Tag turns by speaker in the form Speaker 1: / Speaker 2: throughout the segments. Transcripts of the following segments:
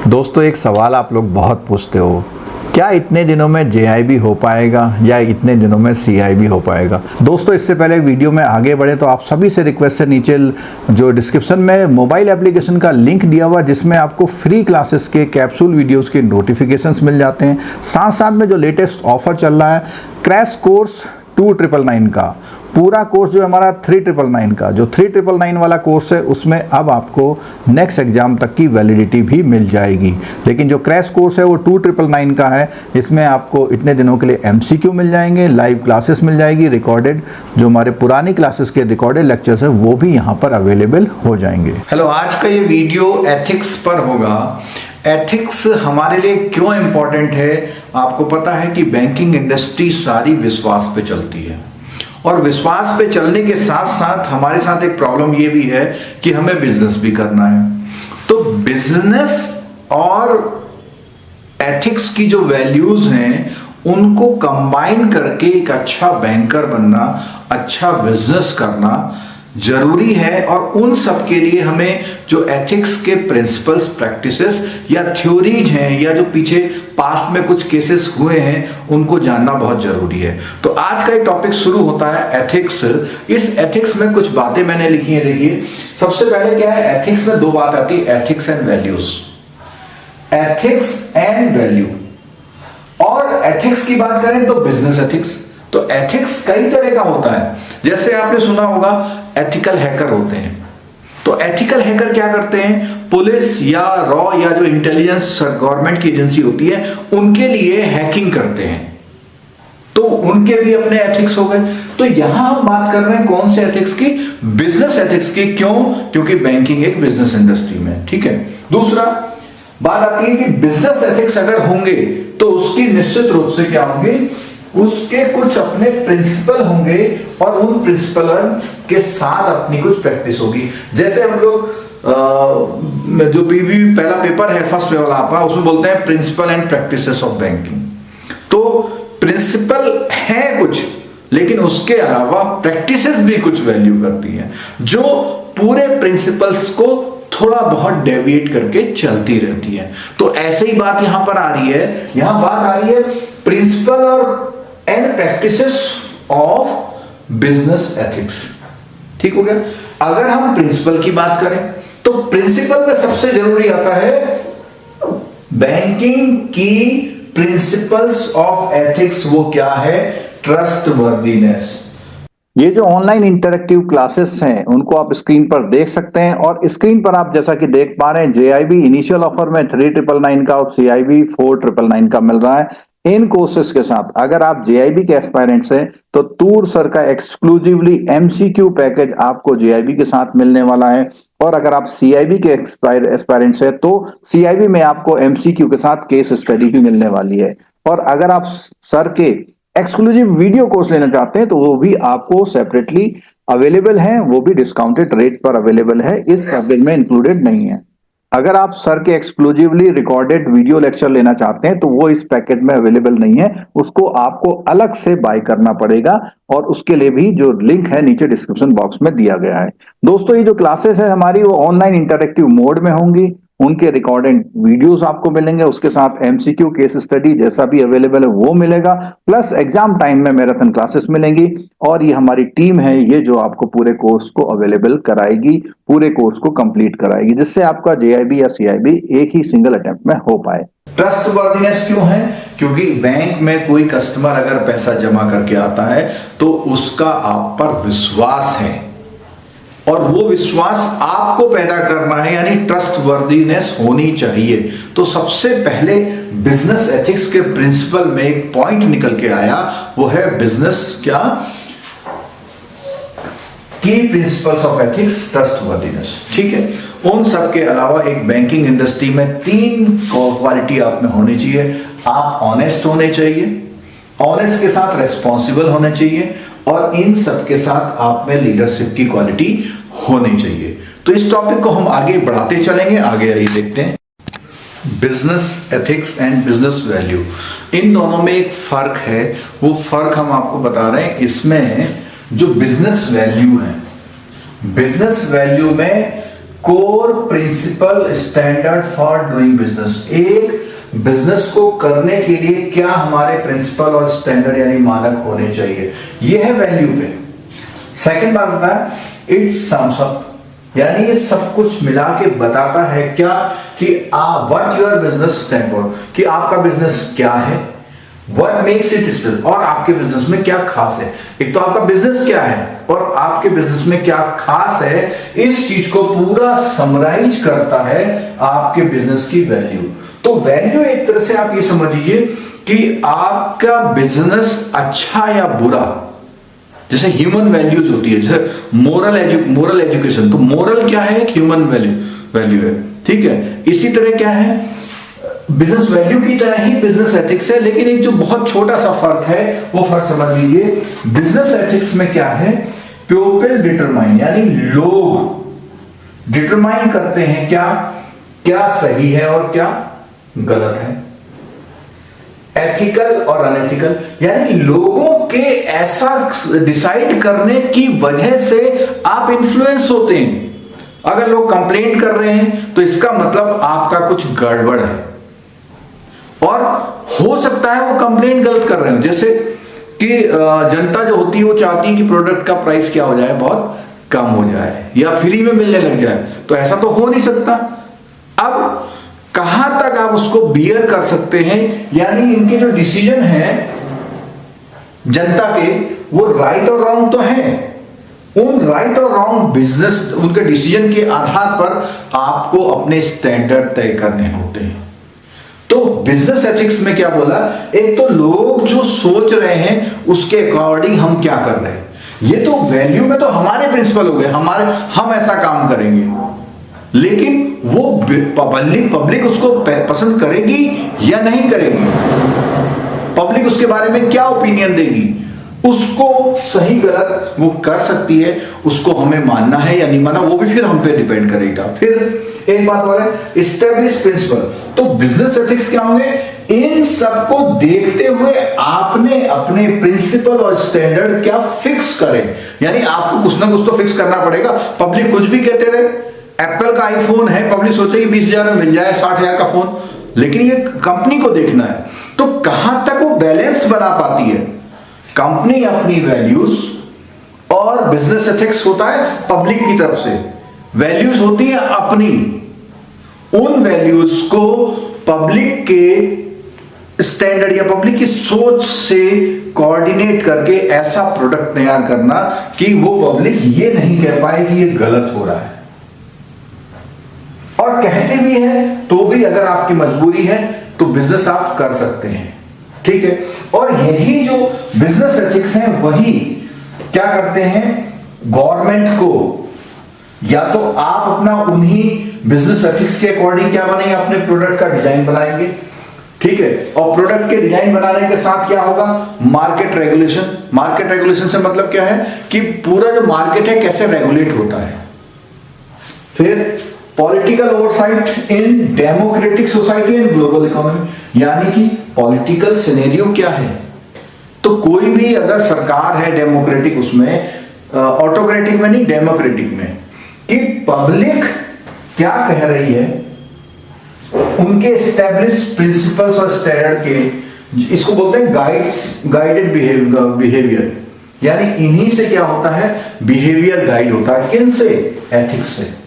Speaker 1: दोस्तों, एक सवाल आप लोग बहुत पूछते हो, क्या इतने दिनों में JIB हो पाएगा या इतने दिनों में CIB हो पाएगा। दोस्तों, इससे पहले वीडियो में आगे बढ़े तो आप सभी से रिक्वेस्ट है, नीचे जो डिस्क्रिप्शन में मोबाइल एप्लीकेशन का लिंक दिया हुआ जिसमें आपको फ्री क्लासेस के कैप्सूल वीडियोस के नोटिफिकेशंस मिल जाते हैं। साथ साथ में जो लेटेस्ट ऑफर चल रहा है क्रैश कोर्स 2999 का, पूरा कोर्स जो हमारा 3999 का, जो 3999 वाला कोर्स है उसमें अब आपको नेक्स्ट एग्जाम तक की वैलिडिटी भी मिल जाएगी। लेकिन जो क्रैश कोर्स है वो 2999 का है, इसमें आपको इतने दिनों के लिए MCQ मिल जाएंगे, लाइव क्लासेस मिल जाएगी, रिकॉर्डेड जो हमारे पुरानी क्लासेस के रिकॉर्डेड लेक्चर्स है वो भी यहाँ पर अवेलेबल हो जाएंगे।
Speaker 2: हेलो, आज का ये वीडियो एथिक्स पर होगा। एथिक्स हमारे लिए क्यों इंपॉर्टेंट है? आपको पता है कि बैंकिंग इंडस्ट्री सारी विश्वास पे चलती है और विश्वास पे चलने के साथ साथ हमारे साथ एक प्रॉब्लम ये भी है कि हमें बिजनेस भी करना है। तो बिजनेस और एथिक्स की जो वैल्यूज हैं उनको कंबाइन करके एक अच्छा बैंकर बनना, अच्छा बिजनेस करना जरूरी है। और उन सब के लिए हमें जो एथिक्स के प्रिंसिपल्स, प्रैक्टिसेस या थ्योरीज हैं या जो पीछे पास्ट में कुछ केसेस हुए हैं उनको जानना बहुत जरूरी है। तो आज का एक टॉपिक शुरू होता है एथिक्स। इस एथिक्स में कुछ बातें मैंने लिखी हैं। देखिए, सबसे पहले क्या है, एथिक्स में दो बात आती है, ethics and values. Ethics and value. और एथिक्स की बात करें तो बिजनेस एथिक्स। तो एथिक्स कई तरह का होता है। जैसे आपने सुना होगा एथिकल हैकर होते हैं। तो एथिकल हैकर क्या करते हैं? पुलिस या रॉ या जो इंटेलिजेंस गवर्नमेंट की एजेंसी होती है उनके लिए हैकिंग करते हैं, तो उनके भी अपने एथिक्स हो गए। तो यहां हम बात कर रहे हैं कौन से एथिक्स की? बिजनेस एथिक्स की। क्यों? क्योंकि बैंकिंग एक बिजनेस इंडस्ट्री में, ठीक है। दूसरा बात आती है कि बिजनेस एथिक्स अगर होंगे तो उसकी निश्चित रूप से क्या होंगे, उसके कुछ अपने प्रिंसिपल होंगे और उन प्रिंसिपल के साथ अपनी कुछ प्रैक्टिस होगी। जैसे हम लोग जो भी पहला पेपर है, फर्स्ट वाला आपका, उसमें बोलते हैं principle and practices of banking. तो प्रिंसिपल है कुछ, लेकिन उसके अलावा प्रैक्टिसेस भी कुछ वैल्यू करती है जो पूरे प्रिंसिपल्स को थोड़ा बहुत डेविएट करके चलती रहती है। तो ऐसे ही बात यहां पर आ रही है। यहां बात आ रही है प्रिंसिपल और and practices of business ethics. ठीक हो गया। अगर हम प्रिंसिपल की बात करें तो प्रिंसिपल में सबसे जरूरी आता है बैंकिंग की प्रिंसिपल्स ऑफ एथिक्स। वो क्या है? ट्रस्टवर्दीनेस।
Speaker 1: ये जो ऑनलाइन इंटरेक्टिव क्लासेस हैं उनको आप स्क्रीन पर देख सकते हैं और स्क्रीन पर आप जैसा कि देख पा रहे हैं JIB इनिशियल ऑफर में 3999 का और CIB 4999 का मिल रहा है। इन कोर्सेज के साथ अगर आप JIB के एस्पायरेंट्स हैं तो टूर सर का एक्सक्लूसिवली MCQ पैकेज आपको JIB के साथ मिलने वाला है। और अगर आप CIB के एस्पायरेंट्स हैं तो CIB में आपको MCQ के साथ केस स्टडी भी मिलने वाली है। और अगर आप सर के एक्सक्लूसिव वीडियो कोर्स लेना चाहते हैं तो वो भी आपको सेपरेटली अवेलेबल है, वो भी डिस्काउंटेड रेट पर अवेलेबल है, इस पैकेज में इंक्लूडेड नहीं है। अगर आप सर के एक्सक्लूसिवली रिकॉर्डेड वीडियो लेक्चर लेना चाहते हैं तो वो इस पैकेज में अवेलेबल नहीं है, उसको आपको अलग से बाय करना पड़ेगा और उसके लिए भी जो लिंक है नीचे डिस्क्रिप्शन बॉक्स में दिया गया है। दोस्तों, ये जो क्लासेस है हमारी वो ऑनलाइन इंटरेक्टिव मोड में होंगी, उनके रिकॉर्डेड वीडियोस आपको मिलेंगे, उसके साथ MCQ केस स्टडी जैसा भी अवेलेबल है वो मिलेगा, प्लस एग्जाम टाइम में मैराथन क्लासेस मिलेंगी। और ये हमारी टीम है ये जो आपको पूरे कोर्स को अवेलेबल कराएगी, पूरे कोर्स को कंप्लीट कराएगी, जिससे आपका JIB या CIB एक ही सिंगल अटेम्प्ट में हो पाए।
Speaker 2: ट्रस्टवर्दीनेस क्यों है? क्योंकि बैंक में कोई कस्टमर अगर पैसा जमा करके आता है तो उसका आप पर विश्वास है और वो विश्वास आपको पैदा करना है, यानी ट्रस्टवर्दीनेस होनी चाहिए। तो सबसे पहले बिजनेस एथिक्स के प्रिंसिपल में एक पॉइंट निकल के आया, वो है बिजनेस क्या की प्रिंसिपल्स ऑफ एथिक्स, ट्रस्टवर्दीनेस। ठीक है। उन सब के अलावा एक बैंकिंग इंडस्ट्री में 3 क्वालिटी आप में होनी चाहिए। आप ऑनेस्ट होने चाहिए, ऑनेस्ट के साथ रेस्पॉन्सिबल होने चाहिए और इन सब के साथ आप में लीडरशिप की क्वालिटी होनी चाहिए। तो इस टॉपिक को हम आगे बढ़ाते चलेंगे। आगे आइए देखते हैं business ethics and business value. इन दोनों में एक फर्क है, वो फर्क हम आपको बता रहे हैं। इसमें जो बिजनेस वैल्यू है, बिजनेस वैल्यू में core principle standard for doing business. एक बिजनेस को करने के लिए क्या हमारे प्रिंसिपल और स्टैंडर्ड यानी मानक होने चाहिए, ये है वैल्यू पे। सेकंड बात होता है इट सम्स अप, यानी ये सब कुछ मिला के बताता है क्या कि what your business stand for, कि आपका बिजनेस क्या है, व्हाट मेक्स इट स्पेशल, और आपके बिजनेस में क्या खास है। एक तो आपका बिजनेस क्या है और आपके बिजनेस में क्या खास है, इस चीज को पूरा समराइज करता है आपके बिजनेस की वैल्यू। तो वैल्यू एक तरह से आप ये समझ लीजिए कि आपका बिजनेस अच्छा या बुरा, जैसे ह्यूमन वैल्यूज होती है, जैसे मोरल एजुकेशन, तो मोरल क्या है, एक ह्यूमन वैल्यू है, ठीक है। इसी तरह क्या है, बिजनेस वैल्यू की तरह ही बिजनेस एथिक्स है, लेकिन एक जो बहुत छोटा सा फर्क है वो फर्क समझ लीजिए। बिजनेस एथिक्स में क्या है, पीपल डिटरमाइन, यानी लोग डिटरमाइन करते हैं क्या सही है और क्या गलत है, एथिकल और अनएथिकल, यानी लोगों के ऐसा डिसाइड करने की वजह से आप इन्फ्लुएंस होते हैं। अगर लोग कंप्लेंट कर रहे हैं तो इसका मतलब आपका कुछ गड़बड़ है, और हो सकता है वो कंप्लेंट गलत कर रहे हो। जैसे कि जनता जो होती है वो चाहती है कि प्रोडक्ट का प्राइस क्या हो जाए, बहुत कम हो जाए या फ्री में मिलने लग जाए, तो ऐसा तो हो नहीं सकता। अब कहां तक आप उसको बियर कर सकते हैं, यानी इनके जो डिसीजन हैं जनता के, वो राइट और रॉन्ग तो हैं, उन राइट और रॉन्ग बिजनेस उनके डिसीजन के आधार पर आपको अपने स्टैंडर्ड तय करने होते हैं। तो बिजनेस एथिक्स में क्या बोला, एक तो लोग जो सोच रहे हैं उसके अकॉर्डिंग हम क्या कर रहे हैं, ये तो वैल्यू में तो हमारे प्रिंसिपल हो गए, हम ऐसा काम करेंगे, लेकिन वो पब्लिक उसको पसंद करेगी या नहीं करेगी, पब्लिक उसके बारे में क्या ओपिनियन देगी, उसको सही गलत वो कर सकती है, उसको हमें मानना है या नहीं मानना वो भी फिर हम पे डिपेंड करेगा। फिर एक बात और है, एस्टैब्लिश प्रिंसिपल। तो बिजनेस एथिक्स क्या होंगे, इन सबको देखते हुए आपने अपने प्रिंसिपल और स्टैंडर्ड क्या फिक्स करें, यानी आपको कुछ ना कुछ तो फिक्स करना पड़ेगा। पब्लिक कुछ भी कहते रहे, एप्पल का आईफोन है, पब्लिक सोचेगी 20,000 में मिल जाए 60,000 का फोन, लेकिन ये कंपनी को देखना है। तो कहां तक वो बैलेंस बना पाती है कंपनी अपनी वैल्यूज, और बिजनेस एथिक्स होता है पब्लिक की तरफ से, वैल्यूज होती है अपनी, उन वैल्यूज को पब्लिक के स्टैंडर्ड या पब्लिक की सोच से कोऑर्डिनेट करके ऐसा प्रोडक्ट तैयार करना कि वो पब्लिक ये नहीं कह पाए कि ये गलत हो रहा है, और कहते भी हैं तो भी अगर आपकी मजबूरी है तो बिजनेस आप कर सकते हैं, ठीक है। और यही जो बिजनेस एथिक्स हैं वही क्या करते हैं, गवर्नमेंट को, या तो आप अपना उन्हीं बिजनेस एथिक्स के अकॉर्डिंग क्या बनेंगे, अपने प्रोडक्ट का डिजाइन बनाएंगे, ठीक है, और प्रोडक्ट के डिजाइन बनाने के साथ क्या होगा, मार्केट रेगुलेशन। मार्केट रेगुलेशन से मतलब क्या है कि पूरा जो मार्केट है कैसे रेगुलेट होता है। फिर political oversight in democratic society and global economy, यानी कि पॉलिटिकल सिनेरियो क्या है। तो कोई भी अगर सरकार है डेमोक्रेटिक, उसमें ऑटोक्रेटिक में नहीं, डेमोक्रेटिक में, कि पब्लिक क्या कह रही है, उनके एस्टैब्लिश प्रिंसिपल्स और स्टैंडर्ड के, इसको बोलते हैं गाइडेड बिहेवियर, यानी इन्हीं से क्या होता है, बिहेवियर गाइड होता है, किन से, एथिक्स से।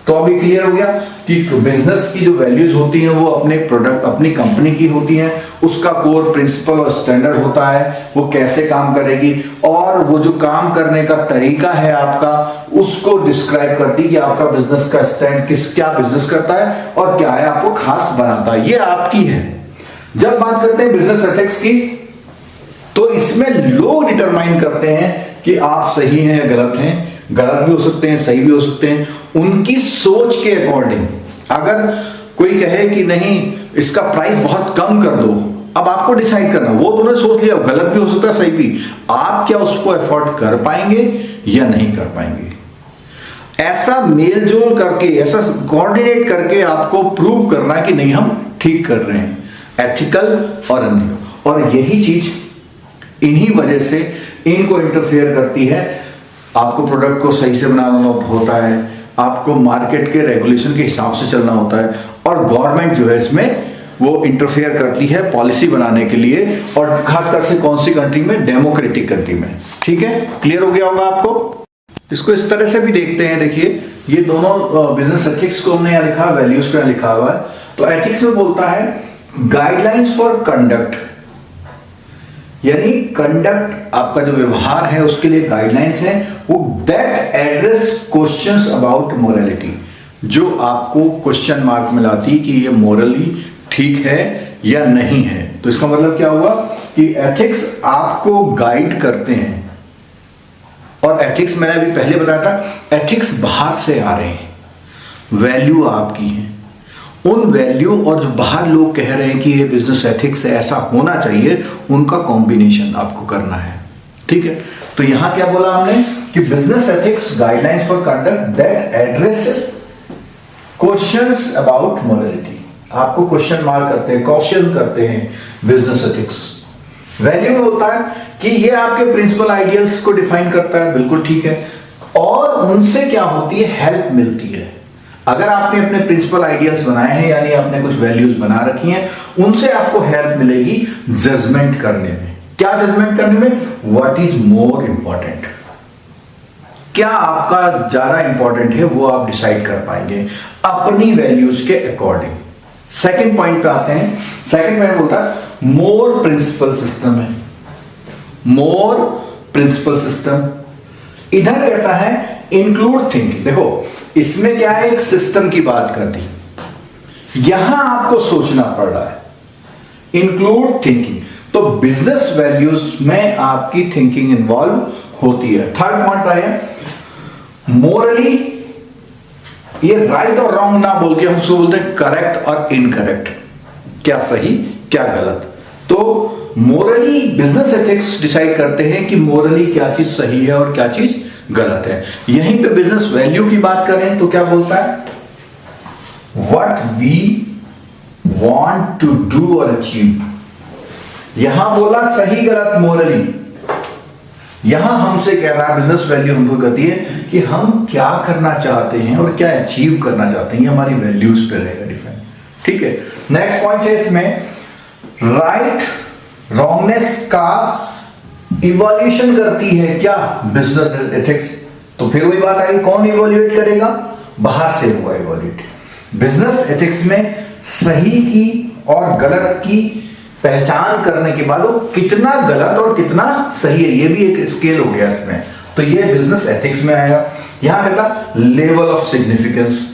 Speaker 2: तो अभी क्लियर हो गया कि बिजनेस की जो वैल्यूज होती हैं वो अपने प्रोडक्ट, अपनी कंपनी की होती हैं, उसका कोर प्रिंसिपल और स्टैंडर्ड होता है, वो कैसे काम करेगी, और वो जो काम करने का तरीका है आपका, उसको डिस्क्राइब करती है कि आपका बिजनेस का स्टैंड क्या बिजनेस करता है और क्या है आपको खास बनाता है, ये आपकी है। जब बात करते हैं बिजनेस एथिक्स की, तो इसमें लोग डिटरमाइन करते हैं कि आप सही हैं या गलत हैं, गलत भी हो सकते हैं, सही भी हो सकते हैं, उनकी सोच के अकॉर्डिंग। अगर कोई कहे कि नहीं इसका प्राइस बहुत कम कर दो, अब आपको डिसाइड करना, वो तुमने सोच लिया, गलत भी हो सकता है, सही भी, आप क्या उसको एफोर्ड कर पाएंगे या नहीं कर पाएंगे। ऐसा मेल जोल करके, ऐसा कोऑर्डिनेट करके आपको प्रूव करना है कि नहीं हम ठीक कर रहे हैं, एथिकल और अन्य। और यही चीज इन्हीं वजह से इनको इंटरफेयर करती है। आपको प्रोडक्ट को सही से बनाना होता है, आपको मार्केट के रेगुलेशन के हिसाब से चलना होता है, और गवर्नमेंट जो है इसमें वो इंटरफेयर करती है पॉलिसी बनाने के लिए, और खासकर से कौन सी कंट्री में, डेमोक्रेटिक कंट्री में। ठीक है, क्लियर हो गया होगा आपको। इसको इस तरह से भी देखते हैं, देखिए ये दोनों बिजनेस एथिक्स को हमने यहाँ लिखा, वैल्यूज को यहाँ लिखा हुआ है। तो एथिक्स में बोलता है गाइडलाइंस फॉर कंडक्ट, यानी कंडक्ट आपका जो व्यवहार है उसके लिए गाइडलाइंस है, वो that address questions about morality, जो आपको क्वेश्चन मार्क में लाती कि ये मोरली ठीक है या नहीं है। तो इसका मतलब क्या हुआ कि एथिक्स आपको गाइड करते हैं, और एथिक्स मैंने अभी पहले बताया था, एथिक्स बाहर से आ रहे हैं, वैल्यू आपकी है, उन वैल्यू और जो बाहर लोग कह रहे हैं कि ये बिजनेस एथिक्स है, ऐसा होना चाहिए, उनका कॉम्बिनेशन आपको करना है। ठीक है, तो यहां क्या बोला हमने कि business ethics guidelines for conduct that addresses questions about morality, आपको क्वेश्चन मार्क करते हैं, क्वेश्चन करते हैं बिजनेस एथिक्स। वैल्यू में होता है कि ये आपके प्रिंसिपल आइडियल्स को डिफाइन करता है, बिल्कुल ठीक है, और उनसे क्या होती है, हेल्प मिलती है। अगर आपने अपने प्रिंसिपल आइडियल्स बनाए हैं, यानी आपने कुछ वैल्यूज बना रखी हैं, उनसे आपको हेल्प मिलेगी जजमेंट करने में। क्या जजमेंट करने में, व्हाट इज मोर इंपॉर्टेंट, क्या आपका ज्यादा इंपॉर्टेंट है, वो आप डिसाइड कर पाएंगे अपनी वैल्यूज के अकॉर्डिंग। सेकंड पॉइंट पे आते हैं। सेकंड पॉइंट बोलता है मोर प्रिंसिपल सिस्टम है, मोर प्रिंसिपल सिस्टम। इधर कहता है इंक्लूड थिंकिंग। देखो इसमें क्या है, एक सिस्टम की बात कर दी, यहां आपको सोचना पड़ रहा है, इंक्लूड थिंकिंग। तो बिजनेस वैल्यूज में आपकी थिंकिंग इन्वॉल्व होती है। थर्ड पॉइंट आया मोरली, ये राइट और रॉन्ग ना बोल के हम उसको बोलते हैं करेक्ट और इनकरेक्ट, क्या सही क्या गलत। तो मोरली बिजनेस एथिक्स डिसाइड करते हैं कि मोरली क्या चीज सही है और क्या चीज गलत है। यहीं पे बिजनेस वैल्यू की बात करें तो क्या बोलता है, what we want to do और अचीव। यहां बोला सही गलत मोरली, यहां हमसे कह रहा है, बिजनेस वैल्यू हमको कहती है कि हम क्या करना चाहते हैं और क्या अचीव करना चाहते हैं, ये हमारी वैल्यूज पे रहेगा डिफाइन। ठीक है, नेक्स्ट पॉइंट है इसमें राइट रॉन्गनेस का इवोल्यूशन करती है क्या, बिजनेस एथिक्स। तो फिर वही बात आई, कौन इवोल्यूट करेगा, बाहर से हुआ इवोल्यूट। बिजनेस एथिक्स में सही की और गलत की पहचान करने के बाद वो कितना गलत और कितना सही है, ये भी एक स्केल हो गया इसमें। तो ये बिजनेस एथिक्स में आएगा। यहां कहता लेवल ऑफ सिग्निफिकेंस।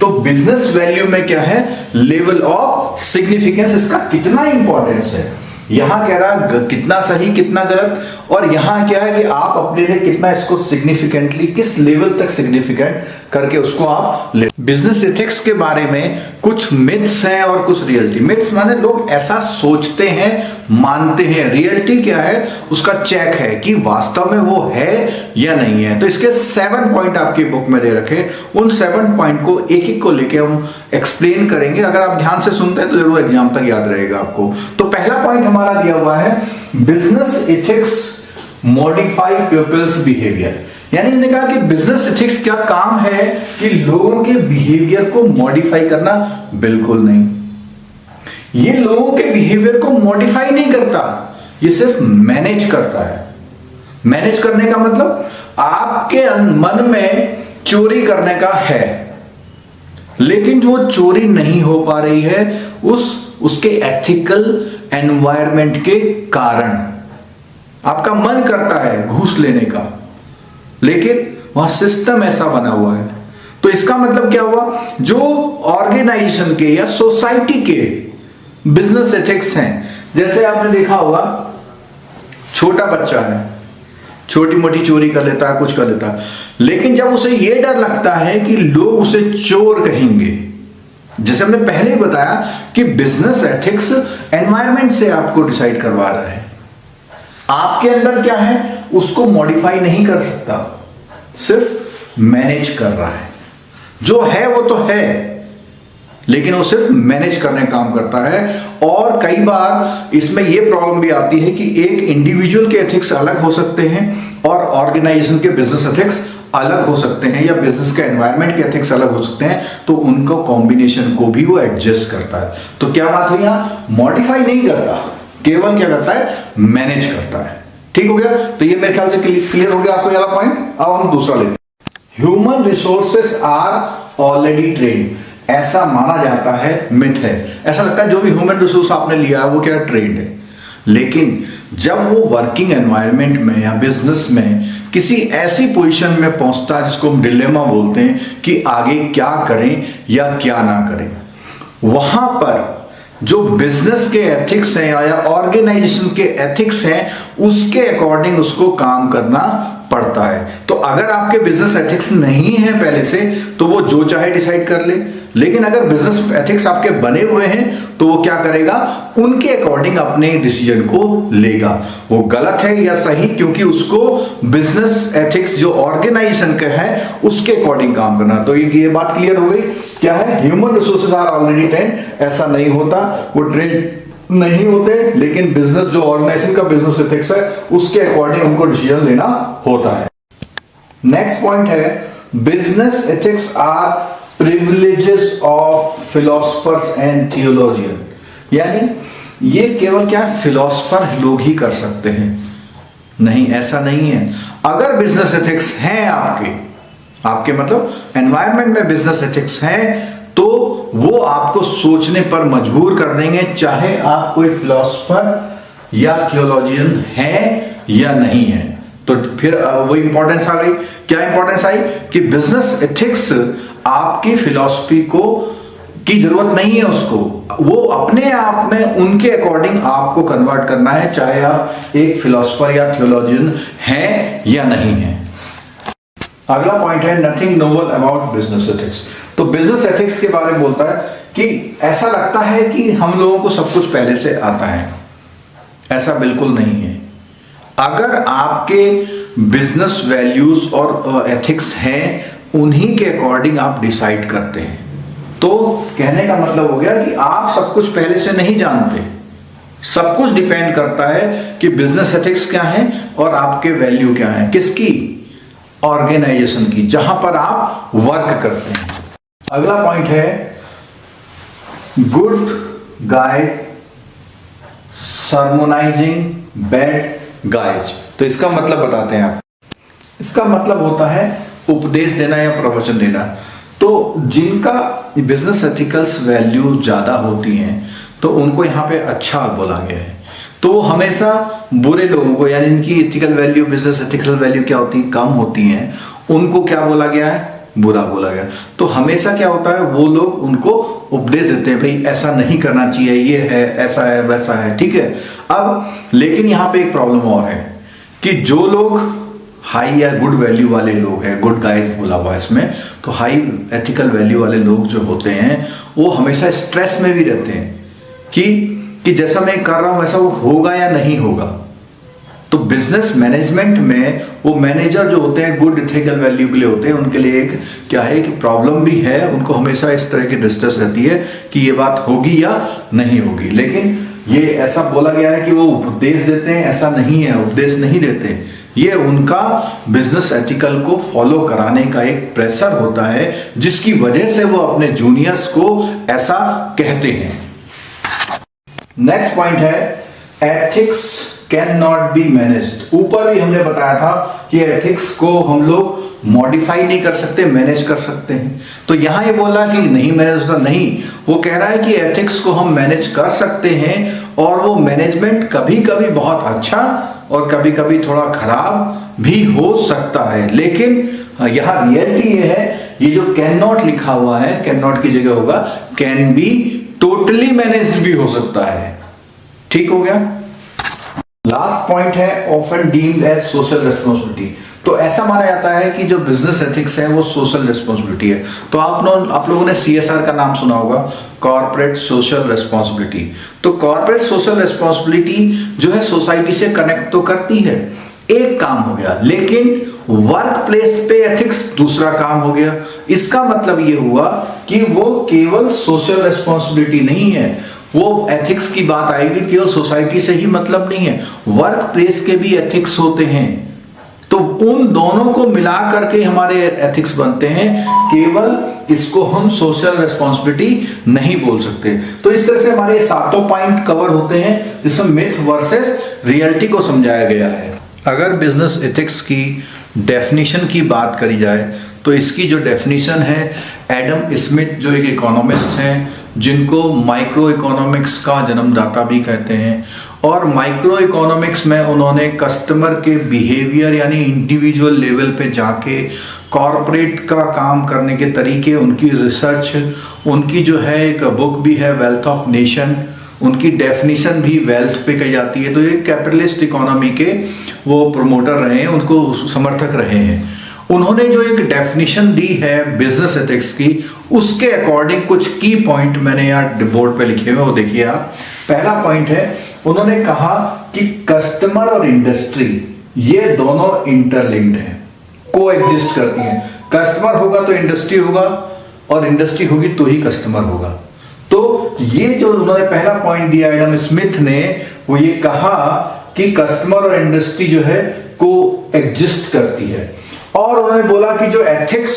Speaker 2: तो बिजनेस वैल्यू में क्या है, लेवल ऑफ सिग्निफिकेंस, इसका कितना इंपॉर्टेंस है। यहां कह रहा कितना सही कितना गलत, और यहां क्या है कि आप अपने लिए कितना इसको सिग्निफिकेंटली, किस लेवल तक सिग्निफिकेंट करके उसको आप ले। बिजनेस एथिक्स के बारे में कुछ मिथ्स हैं और कुछ रियलिटी। मिथ्स माने लोग ऐसा सोचते हैं मानते हैं, रियलिटी क्या है उसका चेक है कि वास्तव में वो है या नहीं है। तो इसके 7 पॉइंट आपकी बुक में दे रखे, उन 7 पॉइंट को एक एक को लेके हम एक्सप्लेन करेंगे। अगर आप ध्यान से सुनते हैं तो जरूर एग्जाम तक याद रहेगा आपको। तो पहला पॉइंट हमारा दिया हुआ है business ethics modify peoples behaviour, यानी इन्होंने कहा कि बिजनेस एथिक्स क्या काम है कि लोगों के बिहेवियर को मॉडिफाई करना, बिल्कुल नहीं। ये लोगों के बिहेवियर को मॉडिफाई नहीं करता, ये सिर्फ मैनेज करता है। मैनेज करने का मतलब आपके मन में चोरी करने का है, लेकिन जो चोरी नहीं हो पा रही है उसके एथिकल एनवायरनमेंट के कारण। आपका मन करता है घूस लेने का, लेकिन वहां सिस्टम ऐसा बना हुआ है। तो इसका मतलब क्या हुआ, जो ऑर्गेनाइजेशन के या सोसाइटी के बिजनेस एथिक्स हैं, जैसे आपने देखा होगा छोटा बच्चा है, छोटी मोटी चोरी कर लेता है, कुछ कर लेता है, लेकिन जब उसे यह डर लगता है कि लोग उसे चोर कहेंगे, जैसे हमने पहले ही बताया कि बिजनेस एथिक्स एनवायरनमेंट से आपको डिसाइड करवा रहा है। आपके अंदर क्या है उसको मॉडिफाई नहीं कर सकता, सिर्फ मैनेज कर रहा है। जो है वो तो है, लेकिन वो सिर्फ मैनेज करने का काम करता है। और कई बार इसमें यह प्रॉब्लम भी आती है कि एक इंडिविजुअल के एथिक्स अलग हो सकते हैं और ऑर्गेनाइजेशन के बिजनेस एथिक्स अलग हो सकते हैं या बिजनेस के एनवायरनमेंट के एथिक्स अलग हो सकते हैं, तो उनको कॉम्बिनेशन को भी वो एडजस्ट करता है। तो क्या बात हुई, यहां मॉडिफाई नहीं करता, केवल क्या करता है, मैनेज करता है। ठीक हो गया, तो ये मेरे ख्याल से क्लियर हो गया आपको ये वाला पॉइंट। अब हम दूसरा लेते हैं, human resources are already trained. ऐसा माना जाता है, मिथ है, ऐसा लगता है जो भी ह्यूमन रिसोर्स आपने लिया है वो क्या ट्रेंड है। लेकिन जब वो वर्किंग एनवायरनमेंट में या बिजनेस में किसी ऐसी पोजीशन में पहुंचता है जिसको हम डिलेमा बोलते हैं कि आगे क्या करें या क्या ना करें, वहां पर जो बिजनेस के एथिक्स हैं या ऑर्गेनाइजेशन के एथिक्स हैं उसके अकॉर्डिंग उसको काम करना पड़ता है। तो अगर आपके बिजनेस एथिक्स नहीं है पहले से, तो वो जो चाहे डिसाइड कर ले। लेकिन अगर बिजनेस एथिक्स आपके बने हुए हैं तो वो क्या करेगा, उनके अकॉर्डिंग अपने डिसीजन को लेगा। वो गलत है या सही, क्योंकि उसको बिजनेस एथिक्स जो ऑर्गेनाइजेशन का है उसके अकॉर्डिंग काम करना। तो ये बात क्लियर हो गई। क्या है, human resources are already trained, ऐसा नहीं होता, वो ट्रेन नहीं होते, लेकिन बिजनेस जो ऑर्गेनाइजेशन का बिजनेस एथिक्स है उसके अकॉर्डिंग उनको डिसीजन लेना होता है। नेक्स्ट पॉइंट है, business ethics are privileges of philosophers and theologian. यानी ये केवल क्या फिलोसफर लोग ही कर सकते हैं, नहीं, ऐसा नहीं है। अगर बिजनेस एथिक्स हैं आपके मतलब एनवायरनमेंट में बिजनेस एथिक्स हैं, तो वो आपको सोचने पर मजबूर कर देंगे, चाहे आप कोई फिलोसफर या थियोलॉजियन हैं या नहीं है। तो फिर वो इंपॉर्टेंस आ गई। क्या इंपॉर्टेंस आई कि बिजनेस एथिक्स आपकी फिलॉसफी को की जरूरत नहीं है, उसको वो अपने आप में उनके अकॉर्डिंग आपको कन्वर्ट करना है, चाहे आप एक फिलोसफर या थियोलॉजियन हैं या नहीं है। अगला पॉइंट है, nothing novel about business ethics. तो बिजनेस एथिक्स के बारे में बोलता है कि ऐसा लगता है कि हम लोगों को सब कुछ पहले से आता है, ऐसा बिल्कुल नहीं है। अगर आपके बिजनेस वैल्यूज और एथिक्स हैं, उन्हीं के अकॉर्डिंग आप डिसाइड करते हैं, तो कहने का मतलब हो गया कि आप सब कुछ पहले से नहीं जानते। सब कुछ डिपेंड करता है कि बिजनेस एथिक्स क्या है और आपके वैल्यू क्या है, किसकी, ऑर्गेनाइजेशन की, जहां पर आप वर्क करते हैं। अगला पॉइंट है, गुड गाइज सरमोनाइजिंग बैड गाइज। तो इसका मतलब बताते हैं आप। इसका मतलब होता है उपदेश देना या प्रवचन देना। तो जिनका बिजनेस एथिकल्स वैल्यू ज्यादा होती हैं तो उनको यहाँ पे अच्छा बोला गया है। तो वो हमेशा बुरे लोगों को, यानी इनकी ethical value, business ethical value क्या होती है, कम होती हैं, उनको क्या बोला गया है, बुरा बोला गया। तो हमेशा क्या होता है, वो लोग उनको उपदेश देते हैं, भाई ऐसा नहीं करना चाहिए, ये है, ऐसा है, वैसा है, ठीक है। अब लेकिन यहाँ पे एक प्रॉब्लम और है कि जो लोग हाई या गुड वैल्यू वाले लोग हैं, गुड गाइज बोला हुआ इसमें, तो हाई एथिकल वैल्यू वाले लोग जो होते हैं वो हमेशा स्ट्रेस में भी रहते हैं कि जैसा मैं कर रहा हूं वैसा वो होगा या नहीं होगा। तो बिजनेस मैनेजमेंट में वो मैनेजर जो होते हैं गुड एथिकल वैल्यू के लिए होते हैं, उनके लिए एक क्या है कि प्रॉब्लम भी है, उनको हमेशा इस तरह की डिस्ट्रेस रहती है कि ये बात होगी या नहीं होगी। लेकिन ये ऐसा बोला गया है कि वो उपदेश देते हैं, ऐसा नहीं है, उपदेश नहीं देते। ये उनका बिजनेस एथिकल को फॉलो कराने का एक प्रेशर होता है, जिसकी वजह से वो अपने जूनियर्स को ऐसा कहते हैं। नेक्स्ट पॉइंट है, ethics can not be managed. ऊपर भी हमने बताया था कि एथिक्स को हम लोग मॉडिफाई नहीं कर सकते, मैनेज कर सकते हैं। तो यहां ये बोला कि नहीं मैनेज होता, नहीं, वो कह रहा है कि एथिक्स को हम मैनेज कर सकते हैं, और वो मैनेजमेंट कभी कभी बहुत अच्छा और कभी कभी थोड़ा खराब भी हो सकता है। लेकिन यहां रियलिटी ये है, ये जो कैन नॉट लिखा हुआ है, कैन नॉट की जगह होगा कैन बी टोटली मैनेज्ड भी हो सकता है। ठीक हो गया। लास्ट पॉइंट है, often deemed as social responsibility. तो ऐसा माना जाता है कि जो बिजनेस एथिक्स है वो सोशल रिस्पॉन्सिबिलिटी है। तो आप लोगों ने CSR का नाम सुना होगा, कॉर्पोरेट सोशल रिस्पॉन्सिबिलिटी। तो कॉर्पोरेट सोशल रिस्पॉन्सिबिलिटी जो है सोसाइटी से कनेक्ट तो करती है, एक काम हो गया, लेकिन वर्क प्लेस पे एथिक्स दूसरा काम हो गया। इसका मतलब ये हुआ कि वो केवल सोशल रिस्पॉन्सिबिलिटी नहीं है, वो एथिक्स की बात आएगी केवल सोसाइटी से ही मतलब नहीं है, वर्क प्लेस के भी एथिक्स होते हैं। तो उन दोनों को मिला करके हमारे एथिक्स बनते हैं, केवल इसको हम सोशल रेस्पॉन्सिबिलिटी नहीं बोल सकते। तो इस तरह से हमारे सातों पॉइंट कवर होते हैं जिसमें मिथ वर्सेस रियलिटी को समझाया गया है। अगर बिजनेस एथिक्स की डेफिनेशन की बात करी जाए तो इसकी जो डेफिनेशन है, एडम स्मिथ जो एक इकोनॉमिस्ट हैं, जिनको माइक्रो इकोनॉमिक्स का जन्मदाता भी कहते हैं, और माइक्रो इकोनॉमिक्स में उन्होंने कस्टमर के बिहेवियर यानी इंडिविजुअल लेवल पे जाके कॉरपोरेट का काम करने के तरीके, उनकी रिसर्च, उनकी जो है एक बुक भी है वेल्थ ऑफ नेशन, उनकी डेफिनेशन भी वेल्थ पे कही जाती है। तो ये कैपिटलिस्ट इकोनॉमी के वो प्रमोटर रहे हैं, उनको समर्थक रहे हैं। उन्होंने जो एक डेफिनेशन दी है बिजनेस एथिक्स की, उसके अकॉर्डिंग कुछ की पॉइंट मैंने यहाँ बोर्ड पे लिखे हुए, वो देखिए आप। पहला पॉइंट है, उन्होंने कहा कि कस्टमर और इंडस्ट्री ये दोनों इंटरलिंक्ड हैं, को एग्जिस्ट करती हैं। कस्टमर होगा तो इंडस्ट्री होगा, और इंडस्ट्री होगी तो ही कस्टमर होगा। तो ये जो उन्होंने पहला पॉइंट दिया एडम स्मिथ ने, वो ये कहा कि कस्टमर और इंडस्ट्री जो है को एग्जिस्ट करती है। और उन्होंने बोला कि जो एथिक्स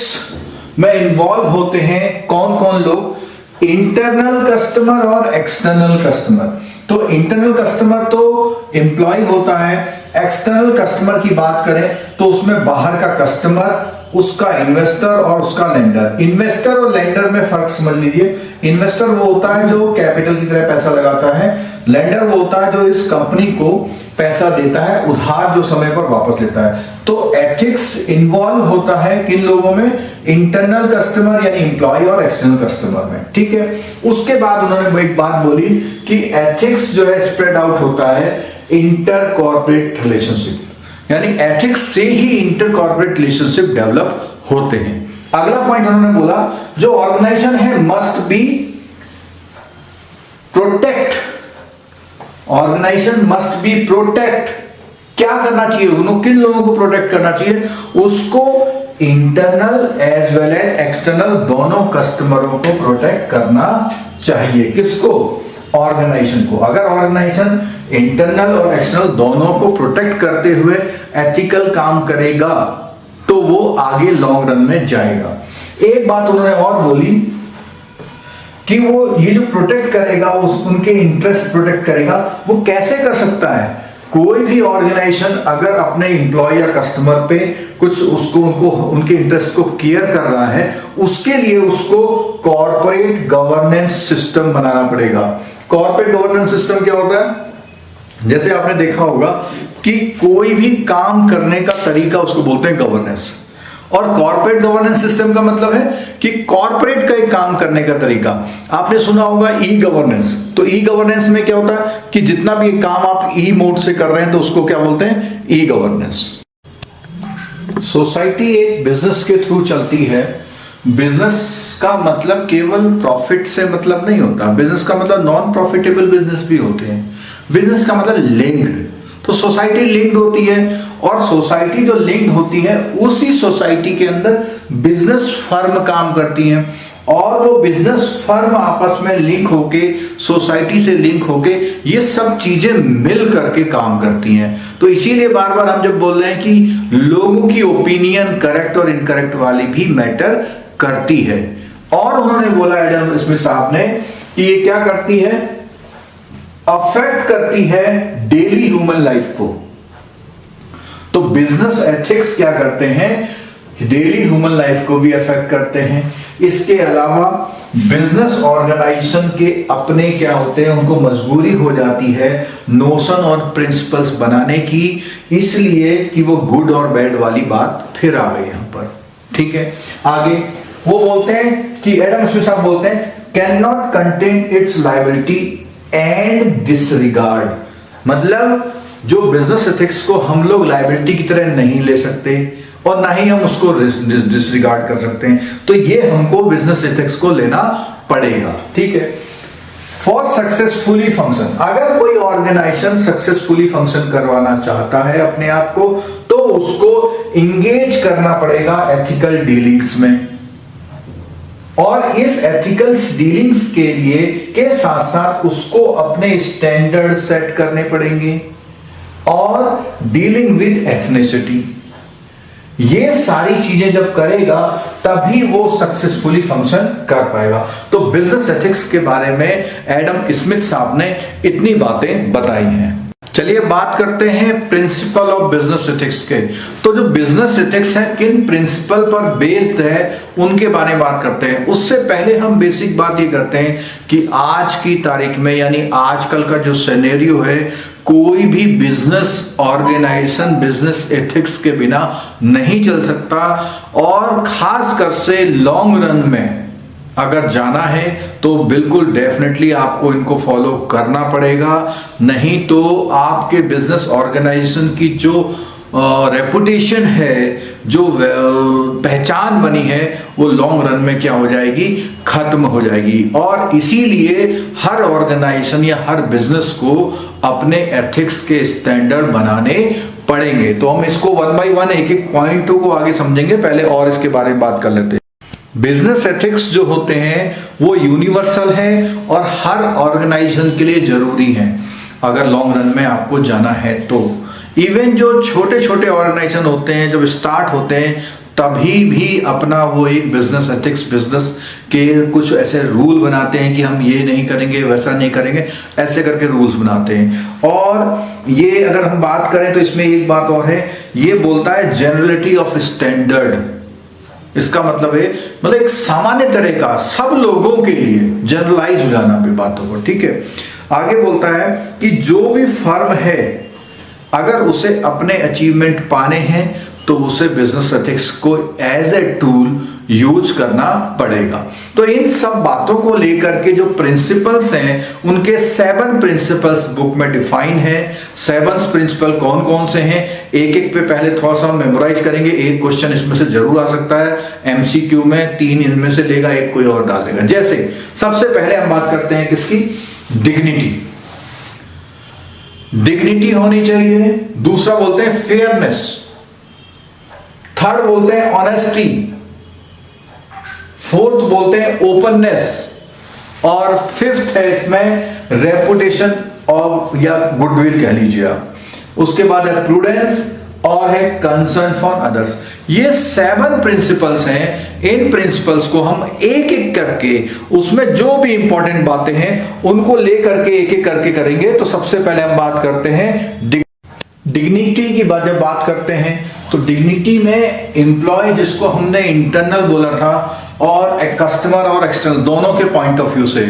Speaker 2: में इन्वॉल्व होते हैं कौन कौन लोग, इंटरनल कस्टमर और एक्सटर्नल कस्टमर। तो इंटरनल कस्टमर तो एम्प्लॉय होता है, एक्सटर्नल कस्टमर की बात करें तो उसमें बाहर का कस्टमर, उसका इन्वेस्टर और उसका लेंडर। इन्वेस्टर और लेंडर में फर्क समझ लीजिए। इन्वेस्टर वो होता है जो कैपिटल की तरह पैसा लगाता है, लेंडर वो होता है जो इस कंपनी को पैसा देता है उधार, जो समय पर वापस लेता है। तो एथिक्स इन्वॉल्व होता है किन लोगों में, इंटरनल कस्टमर यानी एम्प्लॉय और एक्सटर्नल कस्टमर में, ठीक है। उसके बाद उन्होंने एक बात बोली कि एथिक्स जो है स्प्रेड आउट होता है इंटर कॉर्पोरेट रिलेशनशिप, यानी एथिक्स से ही इंटर कॉर्पोरेट रिलेशनशिप डेवलप होते हैं। अगला पॉइंट उन्होंने बोला, जो ऑर्गेनाइजेशन है must be protect, organization must be protect. क्या करना चाहिए उनको, किन लोगों को प्रोटेक्ट करना चाहिए, उसको internal as well as external दोनों कस्टमरों को प्रोटेक्ट करना चाहिए। किसको, ऑर्गेनाइजेशन को। अगर ऑर्गेनाइजेशन इंटरनल और एक्सटर्नल दोनों को प्रोटेक्ट करते हुए एथिकल काम करेगा तो वो आगे लॉन्ग रन में जाएगा। एक बात उन्होंने और बोली कि वो ये जो प्रोटेक्ट करेगा, उनके इंटरेस्ट प्रोटेक्ट करेगा, वो कैसे कर सकता है। कोई भी ऑर्गेनाइजेशन अगर अपने एम्प्लॉय या कस्टमर पे कुछ उनको उनके इंटरेस्ट को केयर कर रहा है, उसके लिए उसको कॉर्पोरेट गवर्नेंस सिस्टम बनाना पड़ेगा। कॉर्पोरेट गवर्नेंस सिस्टम क्या होता है, जैसे आपने देखा होगा कि कोई भी काम करने का तरीका उसको बोलते हैं गवर्नेंस, और कॉर्पोरेट गवर्नेंस सिस्टम का मतलब है कि कॉर्पोरेट का एक काम करने का तरीका। आपने सुना होगा ई गवर्नेंस, तो ई गवर्नेंस में क्या होता है कि जितना भी काम आप ई मोड से कर रहे हैं तो उसको क्या बोलते हैं, ई गवर्नेंस। सोसाइटी एक बिजनेस के थ्रू चलती है। बिजनेस का मतलब केवल प्रॉफिट से मतलब नहीं होता, बिजनेस का मतलब नॉन प्रॉफिटेबल बिजनेस भी होते हैं। बिजनेस का मतलब लिंक्ड, तो सोसाइटी लिंक्ड होती है, और सोसाइटी जो लिंक्ड होती है उसी सोसाइटी के अंदर बिजनेस फर्म काम करती हैं, और वो बिजनेस फर्म आपस में लिंक होके, सोसाइटी से लिंक होके, ये सब चीजें मिल करके काम करती हैं। तो इसीलिए बार बार हम जब बोल रहे हैं कि लोगों की ओपिनियन करेक्ट और इनकरेक्ट वाली भी मैटर करती है। और उन्होंने बोला एडम स्मिथ साहब ने कि ये क्या करती है, अफेक्ट करती है डेली ह्यूमन लाइफ को। तो बिजनेस एथिक्स क्या करते हैं, डेली ह्यूमन लाइफ को भी अफेक्ट करते हैं। इसके अलावा बिजनेस ऑर्गेनाइजेशन के अपने क्या होते हैं, उनको मजबूरी हो जाती है नोशन और प्रिंसिपल्स बनाने की, इसलिए कि वो गुड और बैड वाली बात फिर आ गई यहां पर, ठीक है। आगे वो बोलते हैं कि एडम स्मिथ साहब बोलते हैं, can not contain it's liability and disregard, मतलब जो बिजनेस एथिक्स को हम लोग लायबिलिटी की तरह नहीं ले सकते और ना ही हम उसको डिसरिगार्ड कर सकते हैं। तो ये हमको बिजनेस एथिक्स को लेना पड़ेगा, ठीक है। फॉर सक्सेसफुली फंक्शन, अगर कोई ऑर्गेनाइजेशन सक्सेसफुली फंक्शन करवाना चाहता है अपने आप को, तो उसको इंगेज करना पड़ेगा एथिकल डीलिंग्स में, और इस एथिकल डीलिंग्स के लिए के साथ साथ उसको अपने स्टैंडर्ड सेट करने पड़ेंगे। और डीलिंग विद एथनिसिटी, ये सारी चीजें जब करेगा तभी वो सक्सेसफुली फंक्शन कर पाएगा। तो बिजनेस एथिक्स के बारे में एडम स्मिथ साहब ने इतनी बातें बताई हैं। चलिए बात करते हैं प्रिंसिपल ऑफ बिजनेस एथिक्स के। तो जो बिजनेस एथिक्स है किन प्रिंसिपल पर बेस्ड है उनके बारे में बात करते हैं। उससे पहले हम बेसिक बात ये करते हैं कि आज की तारीख में यानी आजकल का जो सिनेरियो है, कोई भी बिजनेस ऑर्गेनाइजेशन बिजनेस एथिक्स के बिना नहीं चल सकता, और खासकर से लॉन्ग रन में अगर जाना है तो बिल्कुल डेफिनेटली आपको इनको फॉलो करना पड़ेगा, नहीं तो आपके बिजनेस ऑर्गेनाइजेशन की जो रेपुटेशन है, जो पहचान बनी है, वो लॉन्ग रन में क्या हो जाएगी, खत्म हो जाएगी। और इसीलिए हर ऑर्गेनाइजेशन या हर बिजनेस को अपने एथिक्स के स्टैंडर्ड बनाने पड़ेंगे। तो हम इसको वन बाय वन एक एक पॉइंटों को आगे समझेंगे, पहले और इसके बारे में बात कर लेते हैं। बिजनेस एथिक्स जो होते हैं वो यूनिवर्सल है और हर ऑर्गेनाइजेशन के लिए जरूरी है अगर लॉन्ग रन में आपको जाना है तो। इवन जो छोटे छोटे ऑर्गेनाइजेशन होते हैं जब स्टार्ट होते हैं तभी भी अपना वो एक बिजनेस एथिक्स, बिजनेस के कुछ ऐसे रूल बनाते हैं कि हम ये नहीं करेंगे, वैसा नहीं करेंगे, ऐसे करके रूल्स बनाते हैं। और ये अगर हम बात करें तो इसमें एक बात और है, ये बोलता है जनरलिटी ऑफ स्टैंडर्ड। इसका मतलब है एक सामान्य तरह का सब लोगों के लिए जनरलाइज हो जाना पे बातों को, ठीक है। आगे बोलता है कि जो भी फर्म है अगर उसे अपने अचीवमेंट पाने हैं तो उसे बिजनेस एथिक्स को एज ए टूल यूज करना पड़ेगा। तो इन सब बातों को लेकर के जो प्रिंसिपल्स हैं उनके 7 प्रिंसिपल्स बुक में डिफाइन है। 7 प्रिंसिपल कौन कौन से हैं, एक एक पे पहले थोड़ा सा मेमोराइज करेंगे। एक क्वेश्चन इसमें से जरूर आ सकता है एमसीक्यू में, 3 इनमें से लेगा, एक कोई और डाल देगा। जैसे सबसे पहले हम बात करते हैं किसकी, डिग्निटी। डिग्निटी होनी चाहिए। दूसरा बोलते हैं फेयरनेस। थर्ड बोलते हैं ऑनेस्टी। फोर्थ बोलते हैं ओपननेस। और फिफ्थ है इसमें रेपुटेशन ऑफ या गुडविल कह लीजिए आप। उसके बाद है प्रूडेंस और है कंसर्न फॉर अदर्स। ये 7 प्रिंसिपल्स हैं। इन प्रिंसिपल्स को हम एक एक करके उसमें जो भी इंपॉर्टेंट बातें हैं उनको लेकर के एक एक करके करेंगे। तो सबसे पहले हम बात करते हैं डिग्निटी की जब बात करते हैं तो डिग्निटी में एम्प्लॉय, जिसको हमने इंटरनल बोला था, और कस्टमर और एक्सटर्नल दोनों के पॉइंट ऑफ व्यू से।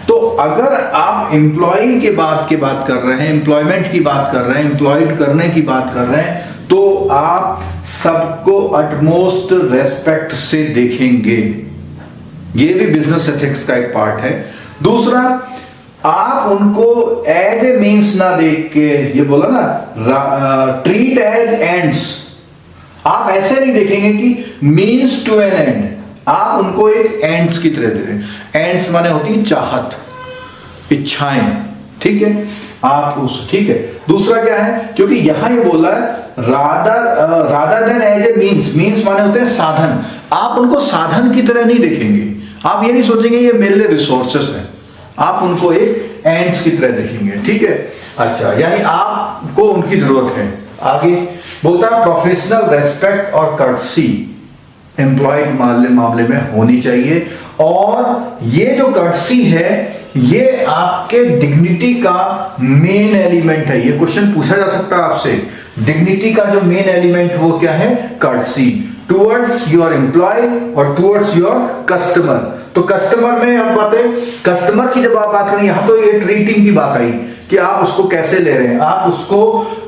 Speaker 2: तो अगर आप एम्प्लॉय के बात कर रहे हैं, एम्प्लॉयमेंट की बात कर रहे हैं, एम्प्लॉयड करने की बात कर रहे हैं, तो आप सबको अटमोस्ट रेस्पेक्ट से देखेंगे। ये भी बिजनेस एथिक्स का एक पार्ट है। दूसरा, आप उनको एज ए मीन्स ना देख के, ये बोला ना, ट्रीट एज एंड्स। आप ऐसे नहीं देखेंगे कि मीन्स टू एन एंड, आप उनको एक एंड्स की तरह दे रहे हैं। एंड्स माने होती है चाहत, इच्छाएं, ठीक है, आप उस, ठीक है। दूसरा क्या है, क्योंकि यहां ये बोला है rather than as a means. Means माने होते हैं साधन। आप उनको साधन की तरह नहीं देखेंगे। आप ये नहीं सोचेंगे ये मेरे लिए रिसोर्सेस है, आप उनको एक एंड्स की तरह देखेंगे, ठीक है। अच्छा, यानी आपको उनकी जरूरत है। आगे बोलता है प्रोफेशनल रेस्पेक्ट और कर्टसी एम्प्लॉय मामले में होनी चाहिए। और ये जो कर्टसी है ये आपके डिग्निटी का मेन एलिमेंट है। ये क्वेश्चन पूछा जा सकता है आपसे। डिग्निटी का जो मेन एलिमेंट वो क्या है, कर्टसी टुवर्ड्स योर एम्प्लॉय और टुवर्ड्स योर कस्टमर। तो कस्टमर में अब बात है, कस्टमर की जब आप बात करें, यहां तो ये ट्रीटिंग की बात आई कि आप उसको कैसे ले रहे हैं। आप उसको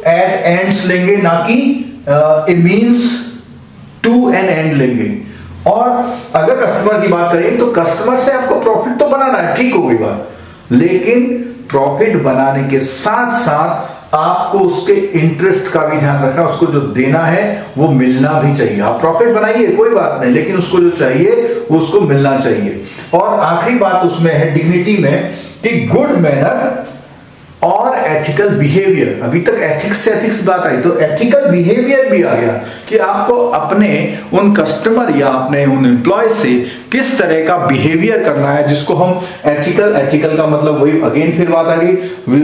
Speaker 2: एज एंड्स लेंगे, ना कि ए मीन्स टू एन एंड लेंगे। और अगर कस्टमर की बात करें तो कस्टमर से आपको प्रॉफिट तो बनाना है, ठीक हो गई बात, लेकिन प्रॉफिट बनाने के साथ साथ आपको उसके इंटरेस्ट का भी ध्यान रखना। उसको जो देना है वो मिलना भी चाहिए। आप प्रॉफिट बनाइए कोई बात नहीं, लेकिन उसको जो चाहिए वो उसको मिलना चाहिए। और आखिरी बात उसमें है डिग्निटी में कि गुड मैनर और एथिकल बिहेवियर। अभी तक एथिक्स से एथिक्स बात आई, तो एथिकल बिहेवियर भी आ गया कि आपको अपने उन कस्टमर या अपने उन एम्प्लॉय से किस तरह का बिहेवियर करना है, जिसको हम एथिकल का मतलब वही अगेन फिर बात आ गई,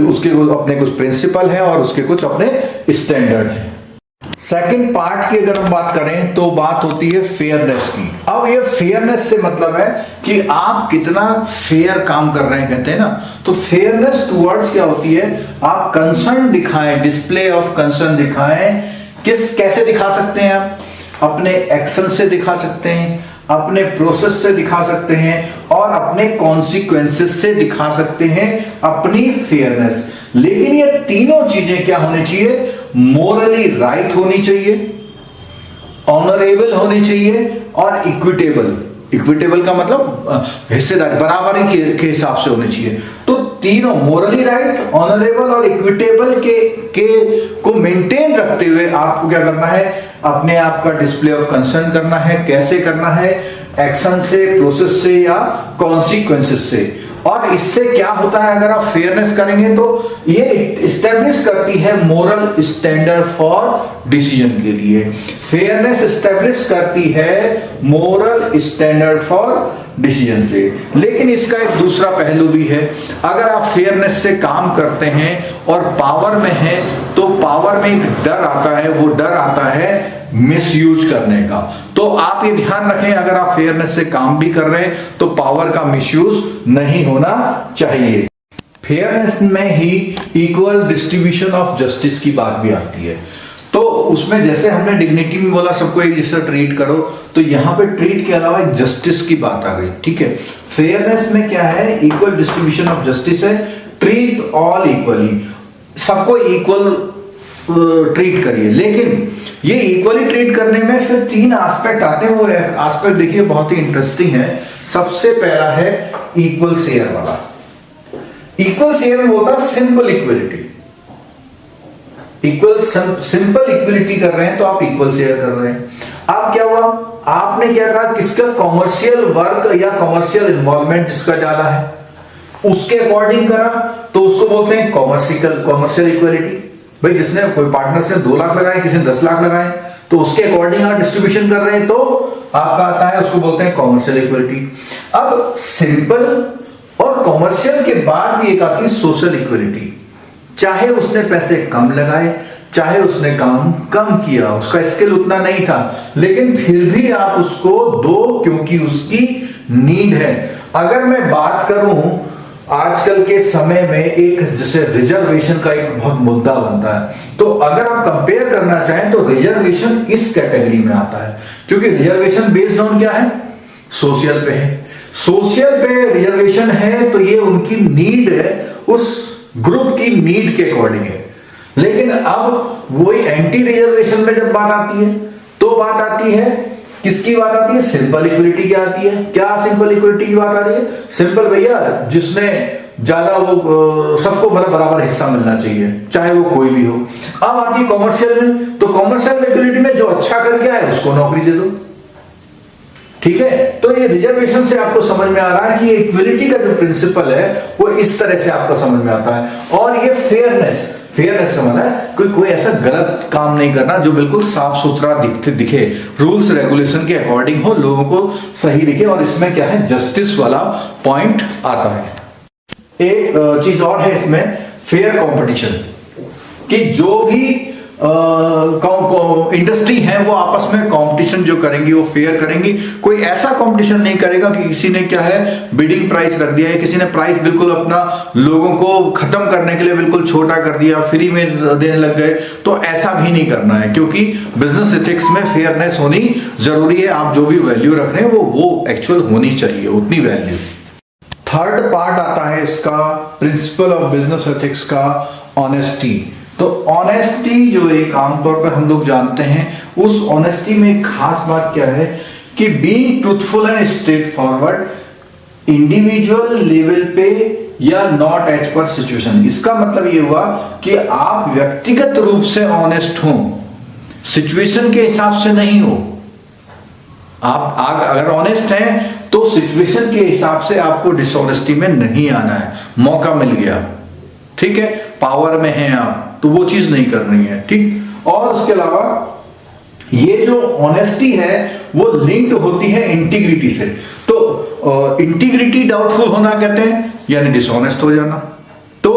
Speaker 2: उसके अपने कुछ प्रिंसिपल हैं और उसके कुछ अपने स्टैंडर्ड हैं। सेकंड पार्ट की अगर हम बात करें तो बात होती है फेयरनेस की। अब ये फेयरनेस से मतलब है कि आप कितना फेयर काम कर रहे हैं, कहते हैं ना। तो फेयरनेस टुवर्ड्स क्या होती है, आप कंसर्न दिखाएं, डिस्प्ले ऑफ कंसर्न दिखाएं। कैसे दिखा सकते हैं आप? अपने एक्शन से दिखा सकते हैं, अपने प्रोसेस से दिखा सकते हैं और अपने कॉन्सिक्वेंसेस से दिखा सकते हैं अपनी फेयरनेस। लेकिन ये तीनों चीजें क्या होनी चाहिए? मोरली राइट होनी चाहिए, ऑनरेबल होनी चाहिए और इक्विटेबल। इक्विटेबल का मतलब हिस्सेदारी, बराबरी के हिसाब से होनी चाहिए। तो तीनों मोरली राइट, ऑनरेबल और इक्विटेबल के को मेंटेन रखते हुए आपको क्या करना है? अपने आप का डिस्प्ले ऑफ कंसर्न करना है। कैसे करना है? एक्शन से, प्रोसेस से या कॉन्सिक्वेंसेस से। और इससे क्या होता है, अगर आप फेयरनेस करेंगे तो ये इस्टेब्लिश करती है मोरल स्टैंडर्ड फॉर डिसीजन के लिए। फेयरनेस इस्टेब्लिश करती है मोरल स्टैंडर्ड फॉर डिसीजन से। लेकिन इसका एक दूसरा पहलू भी है। अगर आप फेयरनेस से काम करते हैं और पावर में हैं, तो पावर में एक डर आता है, वो डर आता है मिसयूज करने का। तो आप ये ध्यान रखें, अगर आप फेयरनेस से काम भी कर रहे हैं तो पावर का मिसयूज नहीं होना चाहिए। फेयरनेस में ही इक्वल डिस्ट्रीब्यूशन ऑफ जस्टिस की बात भी आती है। तो उसमें जैसे हमने डिग्निटी में बोला सबको एक जैसा ट्रीट करो, तो यहां पे ट्रीट के अलावा एक जस्टिस की बात आ गई। ठीक है, फेयरनेस में क्या है? इक्वल डिस्ट्रीब्यूशन ऑफ जस्टिस है। ट्रीट ऑल इक्वली, सबको इक्वल ट्रीट करिए। लेकिन ये इक्वली ट्रीट करने में फिर तीन एस्पेक्ट आते हैं। वो एस्पेक्ट देखिए बहुत ही इंटरेस्टिंग है। सबसे पहला है इक्वल शेयर वाला। इक्वल शेयर में बोलता है simple equality. Equal simple equality कर रहे हैं तो आप इक्वल शेयर कर रहे हैं। अब क्या हुआ? आपने क्या कहा? किसका कॉमर्शियल वर्क या कॉमर्शियल इन्वॉल्वमेंट जिसका डाला है उसके अकॉर्डिंग करा, तो उसको बोलते हैं कॉमर्शियल इक्वलिटी। भाई जिसने कोई पार्टनर्स ने 2 लाख लगाए, किसी ने 10 लाख लगाए, तो उसके अकॉर्डिंग आप डिस्ट्रीब्यूशन कर रहे हैं, तो आपका आता है, उसको बोलते हैं कॉमर्शियल इक्वलिटी। अब सिंपल और कॉमर्शियल के बाद भी एक आती है सोशल इक्वलिटी। चाहे उसने पैसे कम लगाए, चाहे उसने काम कम किया, उसका स्किल उतना नहीं था, लेकिन फिर भी आप उसको दो क्योंकि उसकी नीड है। अगर मैं बात करूं आजकल के समय में, एक जैसे रिजर्वेशन का एक बहुत मुद्दा बनता है, तो अगर आप कंपेयर करना चाहें तो रिजर्वेशन इस कैटेगरी में आता है, क्योंकि रिजर्वेशन बेस्ड ऑन क्या है? सोशल पे है। सोशल पे रिजर्वेशन है तो ये उनकी नीड है, उस ग्रुप की नीड के अकॉर्डिंग है। लेकिन अब वही एंटी रिजर्वेशन में जब बात आती है तो बात आती है किसकी बात आती है? सिंपल इक्विलिटी की आती है। क्या सिंपल इक्विलिटी की बात आ रही है? सिंपल भैया, जिसने ज्यादा वो सबको बराबर हिस्सा मिलना चाहिए, चाहे वो कोई भी हो। अब आती है कॉमर्शियल में, तो कॉमर्शियल इक्विलिटी में जो अच्छा कर गया है उसको नौकरी दे दो। ठीक है, तो ये रिजर्वेशन से आपको समझ में आ रहा है कि इक्विलिटी का जो प्रिंसिपल है वो इस तरह से आपको समझ में आता है। और ये फेयरनेस समझ है, कोई ऐसा गलत काम नहीं करना जो बिल्कुल साफ सुथरा दिखे, रूल्स रेगुलेशन के अकॉर्डिंग हो, लोगों को सही दिखे। और इसमें क्या है? जस्टिस वाला पॉइंट आता है। एक चीज और है इसमें, फेयर कंपटीशन, कि जो भी इंडस्ट्री है वो आपस में कंपटीशन जो करेंगी वो फेयर करेंगी। कोई ऐसा कंपटीशन नहीं करेगा कि किसी ने क्या है बिडिंग प्राइस रख दिया है, किसी ने प्राइस बिल्कुल अपना लोगों को खत्म करने के लिए बिल्कुल छोटा कर दिया, फ्री में देने लग गए, तो ऐसा भी नहीं करना है। क्योंकि बिजनेस एथिक्स में फेयरनेस होनी जरूरी है। आप जो भी वैल्यू रख रहे हैं वो एक्चुअल होनी चाहिए, उतनी वैल्यू। थर्ड पार्ट आता है इसका प्रिंसिपल ऑफ बिजनेस एथिक्स का, ऑनेस्टी। तो ऑनेस्टी जो एक आमतौर पर हम लोग जानते हैं, उस ऑनेस्टी में एक खास बात क्या है कि being truthful and straight forward individual level पे या नॉट एज पर सिचुएशन। इसका मतलब ये हुआ कि आप व्यक्तिगत रूप से ऑनेस्ट हो, सिचुएशन के हिसाब से नहीं हो। आप अगर ऑनेस्ट हैं तो सिचुएशन के हिसाब से आपको डिसऑनेस्टी में नहीं आना है। मौका मिल गया, ठीक है, पावर में हैं आप, तो वो चीज नहीं करनी है। ठीक। और उसके अलावा ये जो ऑनेस्टी है वो लिंक्ड होती है इंटीग्रिटी से। तो इंटीग्रिटी डाउटफुल होना कहते हैं, यानी डिसऑनेस्ट हो जाना। तो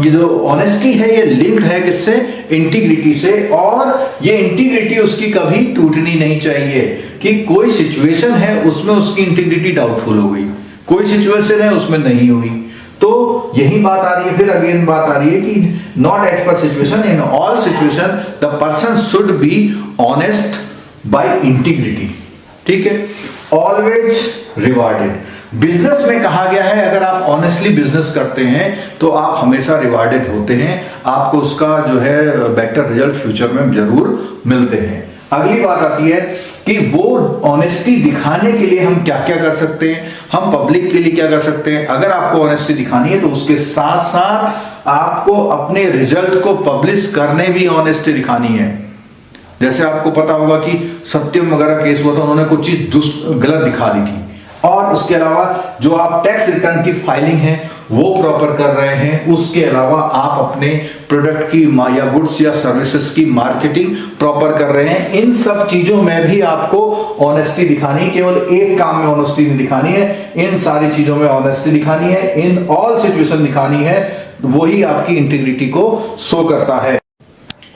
Speaker 2: ये जो ऑनेस्टी है ये लिंक्ड है किससे? इंटीग्रिटी से, और ये इंटीग्रिटी उसकी कभी टूटनी नहीं चाहिए कि कोई सिचुएशन है उसमें उसकी इंटीग्रिटी डाउटफुल हो गई, कोई सिचुएशन है उसमें नहीं हुई। तो यही बात आ रही है, फिर अगेन बात आ रही है कि not as per situation, in all situation the person should be honest by integrity. ठीक है, ऑलवेज रिवार्डेड। बिजनेस में कहा गया है अगर आप ऑनेस्टली बिजनेस करते हैं तो आप हमेशा रिवार्डेड होते हैं, आपको उसका जो है बेटर रिजल्ट फ्यूचर में जरूर मिलते हैं। अगली बात आती है कि वो ऑनेस्टी दिखाने के लिए हम क्या क्या कर सकते हैं, हम पब्लिक के लिए क्या कर सकते हैं। अगर आपको ऑनेस्टी दिखानी है तो उसके साथ साथ आपको अपने रिजल्ट को पब्लिश करने भी ऑनेस्टी दिखानी है। जैसे आपको पता होगा कि सत्यम वगैरह केस हुआ था, उन्होंने कुछ चीज गलत दिखा दी थी, और उसके अलावा जो आप टैक्स रिटर्न की फाइलिंग है वो प्रॉपर कर रहे हैं, उसके अलावा आप अपने प्रोडक्ट की या गुड्स या सर्विसेज की मार्केटिंग प्रॉपर कर रहे हैं। इन सब चीजों में भी आपको ऑनेस्टी दिखानी, केवल एक काम में ऑनेस्टी नहीं दिखानी है, इन सारी चीजों में ऑनेस्टी दिखानी है, इन ऑल सिचुएशन दिखानी है। वही आपकी इंटीग्रिटी को शो करता है।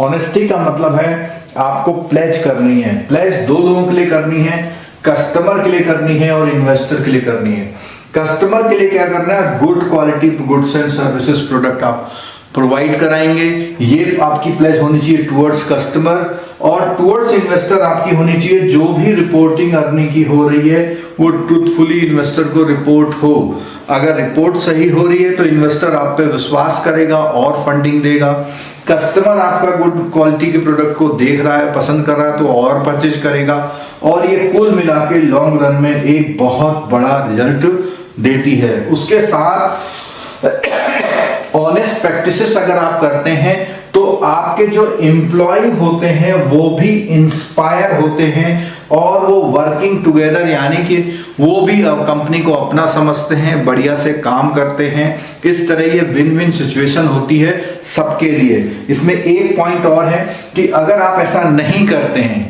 Speaker 2: ऑनेस्टी का मतलब है आपको प्लेज करनी है। प्लेज दो लोगों के लिए करनी है, कस्टमर के लिए करनी है और इन्वेस्टर के लिए करनी है। कस्टमर के लिए क्या करना है? Good quality goods and services product आप प्रोवाइड कराएंगे, ये आपकी प्लेज होनी चाहिए टुवर्ड्स कस्टमर। और टुवर्ड्स इन्वेस्टर आपकी होनी चाहिए जो भी रिपोर्टिंग अर्निंग की हो रही है वो ट्रूथफुली इन्वेस्टर को रिपोर्ट हो। अगर रिपोर्ट सही हो रही है तो इन्वेस्टर आप पे विश्वास करेगा और फंडिंग देगा। कस्टमर आपका गुड क्वालिटी के प्रोडक्ट को देख रहा है, पसंद कर रहा है तो और परचेज करेगा, और ये कुल मिला के लॉन्ग रन में एक बहुत बड़ा रिजल्ट देती है। उसके साथ ऑनेस्ट प्रैक्टिसेस अगर आप करते हैं तो आपके जो एम्प्लॉय होते हैं वो भी इंस्पायर होते हैं और वो वर्किंग टुगेदर, यानी कि वो भी कंपनी को अपना समझते हैं, बढ़िया से काम करते हैं। इस तरह ये विन विन सिचुएशन होती है सबके लिए। इसमें एक पॉइंट और है कि अगर आप ऐसा नहीं करते हैं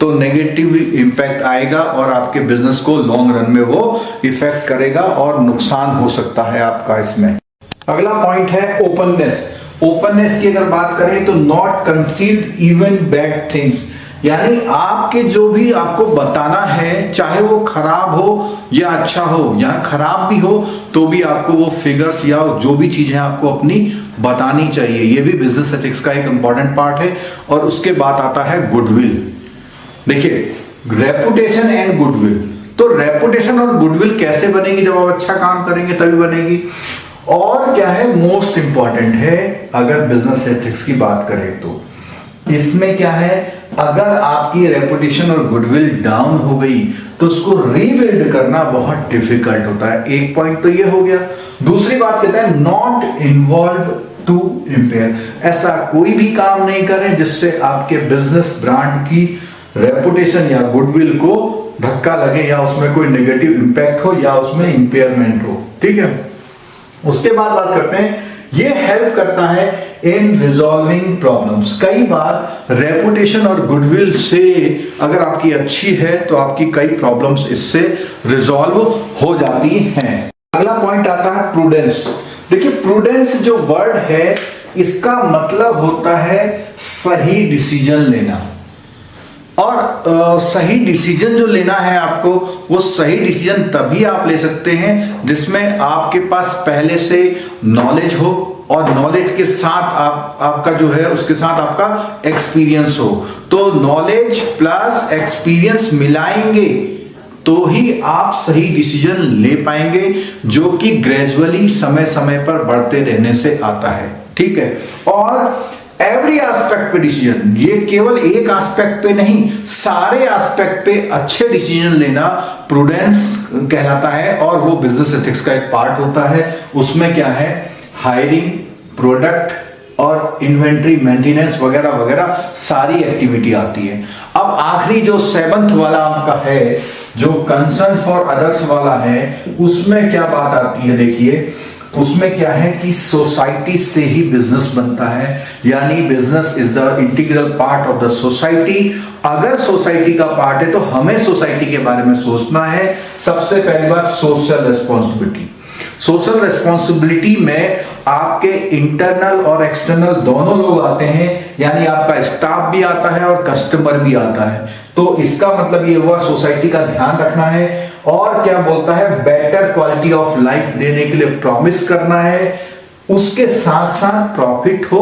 Speaker 2: तो नेगेटिव इंपैक्ट आएगा और आपके बिजनेस को लॉन्ग रन में वो इफेक्ट करेगा और नुकसान हो सकता है आपका इसमें। अगला पॉइंट है ओपननेस। ओपननेस की अगर बात करें तो not concealed even bad things, यानी आपके जो भी आपको बताना है चाहे वो खराब हो या अच्छा हो, या खराब भी हो तो भी आपको वो फिगर्स या जो भी चीजें आपको अपनी बतानी चाहिए। ये भी बिजनेस एथिक्स का एक इंपॉर्टेंट पार्ट है। और उसके बाद आता है गुडविल। देखिए, रेपुटेशन एंड गुडविल, तो रेपुटेशन और गुडविल कैसे बनेगी? जब आप अच्छा काम करेंगे तभी बनेगी। और क्या है मोस्ट इंपॉर्टेंट है अगर बिजनेस एथिक्स की बात करें तो इसमें क्या है, अगर आपकी रेपुटेशन और गुडविल डाउन हो गई तो उसको रीबिल्ड करना बहुत डिफिकल्ट होता है। एक पॉइंट तो ये हो गया। दूसरी बात कहता है नॉट इन्वॉल्व टू इम्पेयर, ऐसा कोई भी काम नहीं करें जिससे आपके बिजनेस ब्रांड की रेपुटेशन या गुडविल को धक्का लगे या उसमें कोई नेगेटिव इंपैक्ट हो या उसमें इंपेयरमेंट हो। ठीक है, उसके बाद बात करते हैं, ये हेल्प करता है इन रिजॉल्विंग प्रॉब्लम्स। कई बार रेपुटेशन और गुडविल से अगर आपकी अच्छी है तो आपकी कई प्रॉब्लम्स इससे रिजॉल्व हो जाती हैं। अगला पॉइंट आता है प्रूडेंस। देखिए, प्रूडेंस जो वर्ड है इसका मतलब होता है सही डिसीजन लेना। और सही डिसीजन जो लेना है आपको, वो सही डिसीजन तभी आप ले सकते हैं जिसमें आपके पास पहले से नॉलेज हो और नॉलेज के साथ आपका जो है उसके साथ आपका एक्सपीरियंस हो। तो नॉलेज प्लस एक्सपीरियंस मिलाएंगे तो ही आप सही डिसीजन ले पाएंगे, जो कि ग्रेजुअली समय समय पर बढ़ते रहने से आता है। ठीक है, और एवरी एस्पेक्ट पे डिसीजन, ये केवल एक एस्पेक्ट पे नहीं, सारे एस्पेक्ट पे अच्छे डिसीजन लेना प्रूडेंस कहलाता है। और वो बिजनेस एथिक्स का एक पार्ट होता है। उसमें क्या है, हायरिंग, प्रोडक्ट और इन्वेंट्री मेंटेनेंस वगैरह वगैरह सारी एक्टिविटी आती है। अब आखिरी जो 7th वाला आपका है, जो कंसर्न फॉर अदर्स वाला है, उसमें क्या बात आती है? देखिए, उसमें क्या है कि सोसाइटी से ही बिजनेस बनता है, यानी business is the integral part of the society. अगर सोसाइटी का पार्ट है तो हमें सोसाइटी के बारे में सोचना है। सबसे पहली बात सोशल रिस्पॉन्सिबिलिटी। सोशल रिस्पॉन्सिबिलिटी में आपके इंटरनल और एक्सटर्नल दोनों लोग आते हैं, यानी आपका स्टाफ भी आता है और कस्टमर भी आता है। तो इसका मतलब ये हुआ सोसाइटी का ध्यान रखना है और क्या बोलता है, बेटर क्वालिटी ऑफ लाइफ देने के लिए प्रॉमिस करना है, उसके साथ साथ प्रॉफिट हो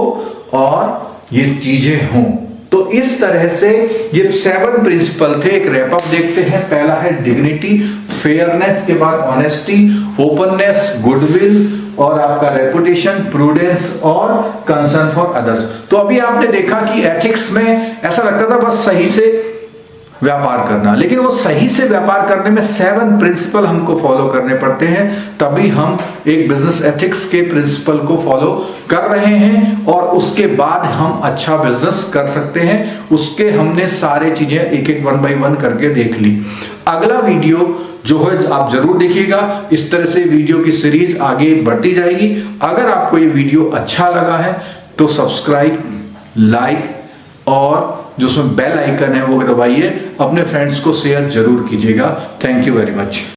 Speaker 2: और ये चीजें हों। तो इस तरह से ये 7 प्रिंसिपल थे। एक रैपअप देखते हैं। पहला है डिग्निटी, फेयरनेस, के बाद ऑनेस्टी, ओपननेस, गुडविल और आपका रेपुटेशन, प्रूडेंस और कंसर्न फॉर अदर्स। तो अभी आपने देखा कि एथिक्स में ऐसा लगता था बस सही से व्यापार करना, लेकिन वो सही से व्यापार करने में 7 प्रिंसिपल हमको फॉलो करने पड़ते हैं, तभी हम एक बिजनेस एथिक्स के प्रिंसिपल को फॉलो कर रहे हैं और उसके बाद हम अच्छा बिजनेस कर सकते हैं। उसके हमने सारे चीजें एक एक 1 by 1 करके देख ली। अगला वीडियो जो है आप जरूर देखिएगा। इस तरह से वीडियो की सीरीज आगे बढ़ती जाएगी। अगर आपको ये वीडियो अच्छा लगा है तो सब्सक्राइब, लाइक और जो उसमें बेल आइकन है वो दबाइए। अपने फ्रेंड्स को शेयर जरूर कीजिएगा। Thank you very much.